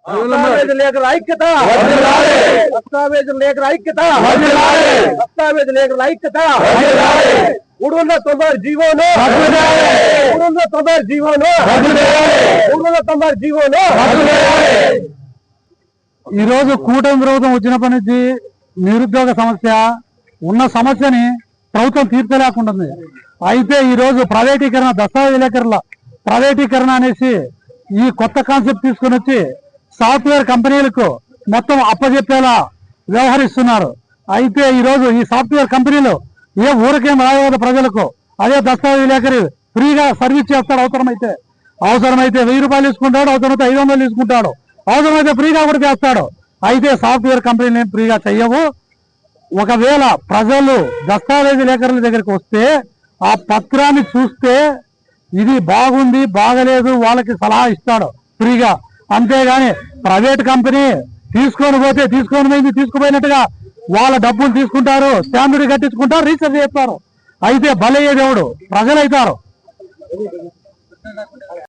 దస్తావేజుల ఐక్యత, దస్తావేజుల ఐక్యత, దస్తావేజుల ఐక్యత. 390 జీవోను, 390 జీవోను, 390 జీవోను. ఈ రోజు కూటమి ప్రభుత్వం వచ్చినప్పటి నుంచి నిరుద్యోగ సమస్య ఉన్న సమస్యని ప్రభుత్వం తీర్చలేకుంటుంది. అయితే ఈ రోజు ప్రైవేటీకరణ, దస్తావేజీకరణ ప్రైవేటీకరణ అనేసి ఈ కొత్త కాన్సెప్ట్ తీసుకుని వచ్చి సాఫ్ట్వేర్ కంపెనీలకు మొత్తం అప్పచెప్పేలా వ్యవహరిస్తున్నారు. అయితే ఈ రోజు ఈ సాఫ్ట్వేర్ కంపెనీలు ఏ ఊరికేం రాయవద్దు ప్రజలకు, అదే దస్తావేజీలేఖరి ఫ్రీగా సర్వీస్ చేస్తాడు. అవసరమైతే 1000 రూపాయలు తీసుకుంటాడు, అవసరమైతే 500 తీసుకుంటాడు, అవసరమైతే ఫ్రీగా కూడా చేస్తాడు. అయితే సాఫ్ట్వేర్ కంపెనీలు ఫ్రీగా చెయ్యవు. ఒకవేళ ప్రజలు దస్తావేజీలేఖరుల దగ్గరికి వస్తే ఆ పత్రాన్ని చూస్తే ఇది బాగుంది బాగలేదు వాళ్ళకి సలహా ఇస్తాడు ఫ్రీగా. అంతేగాని ప్రైవేట్ కంపెనీ తీసుకుపోయినట్టుగా వాళ్ళ డబ్బులు తీసుకుంటారు, స్టాండర్డ్ కట్టించుకుంటారు, రీసెర్చ్ చేస్తారు. అయితే బలయ్యే దేవుడు ప్రజలైతారు.